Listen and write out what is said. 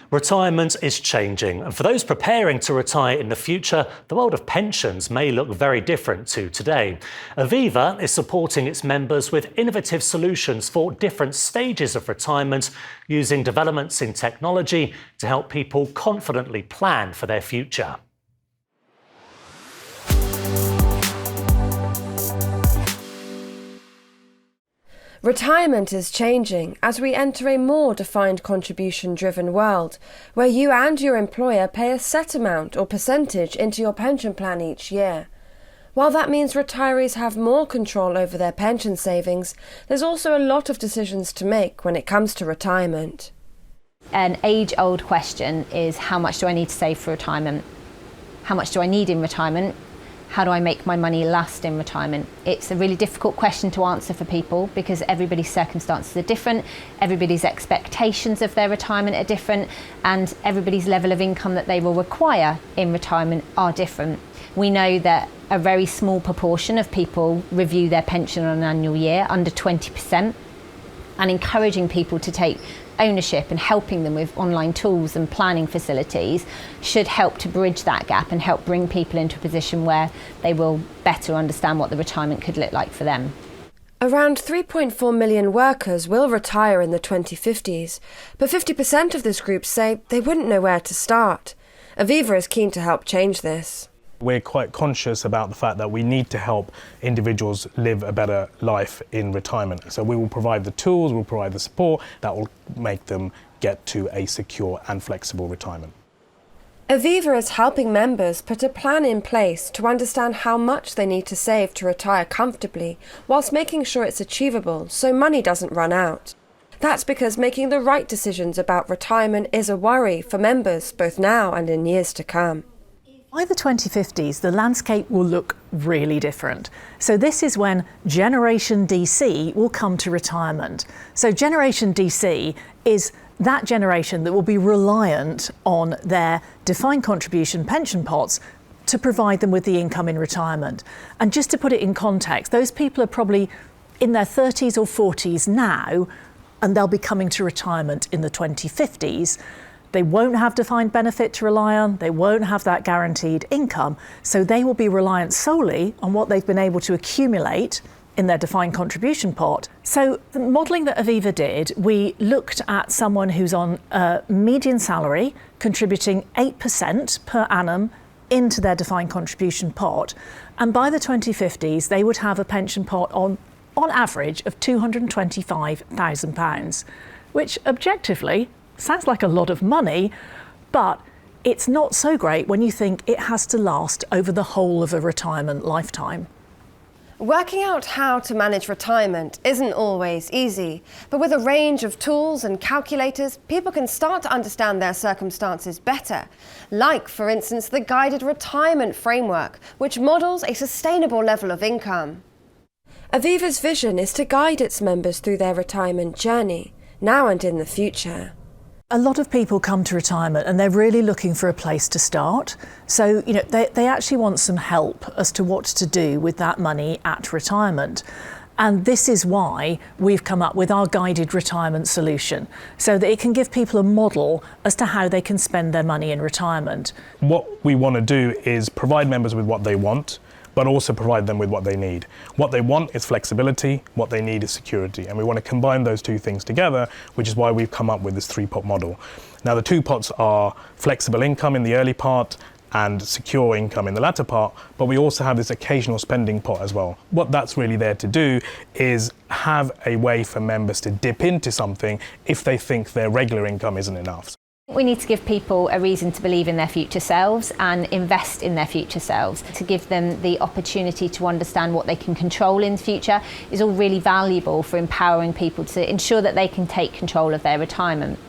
Retirement is changing, and for those preparing to retire in the future, the world of pensions may look very different to today. Aviva is supporting its members with innovative solutions for different stages of retirement, using developments in technology to help people confidently plan for their future. Retirement is changing as we enter a more defined contribution-driven world, where you and your employer pay a set amount or percentage into your pension plan each year. While that means retirees have more control over their pension savings, there's also a lot of decisions to make when it comes to retirement. An age-old question is, how much do I need to save for retirement? How much do I need in retirement? How do I make my money last in retirement? It's a really difficult question to answer for people because everybody's circumstances are different, everybody's expectations of their retirement are different, and everybody's level of income that they will require in retirement are different. We know that a very small proportion of people review their pension on an annual year, under 20%, and encouraging people to take ownership and helping them with online tools and planning facilities should help to bridge that gap and help bring people into a position where they will better understand what the retirement could look like for them. Around 3.4 million workers will retire in the 2050s, but 50% of this group say they wouldn't know where to start. Aviva is keen to help change this. We're quite conscious about the fact that we need to help individuals live a better life in retirement. So we will provide the tools, we'll provide the support that will make them get to a secure and flexible retirement. Aviva is helping members put a plan in place to understand how much they need to save to retire comfortably, whilst making sure it's achievable so money doesn't run out. That's because making the right decisions about retirement is a worry for members both now and in years to come. By the 2050s, the landscape will look really different. So this is when Generation DC will come to retirement. So Generation DC is that generation that will be reliant on their defined contribution pension pots to provide them with the income in retirement. And just to put it in context, those people are probably in their 30s or 40s now, and they'll be coming to retirement in the 2050s. They won't have defined benefit to rely on, they won't have that guaranteed income, so they will be reliant solely on what they've been able to accumulate in their defined contribution pot. So the modelling that Aviva did, we looked at someone who's on a median salary, contributing 8% per annum into their defined contribution pot, and by the 2050s they would have a pension pot on average of £225,000, which objectively sounds like a lot of money, but it's not so great when you think it has to last over the whole of a retirement lifetime. Working out how to manage retirement isn't always easy, but with a range of tools and calculators, people can start to understand their circumstances better. Like, for instance, the Guided Retirement Framework, which models a sustainable level of income. Aviva's vision is to guide its members through their retirement journey, now and in the future. A lot of people come to retirement and they're really looking for a place to start. So, they actually want some help as to what to do with that money at retirement. And this is why we've come up with our guided retirement solution, so that it can give people a model as to how they can spend their money in retirement. What we want to do is provide members with what they want, but also provide them with what they need. What they want is flexibility, what they need is security, and we want to combine those two things together, which is why we've come up with this three-pot model. Now, the two pots are flexible income in the early part and secure income in the latter part, but we also have this occasional spending pot as well. What that's really there to do is have a way for members to dip into something if they think their regular income isn't enough. We need to give people a reason to believe in their future selves and invest in their future selves. To give them the opportunity to understand what they can control in the future is all really valuable for empowering people to ensure that they can take control of their retirement.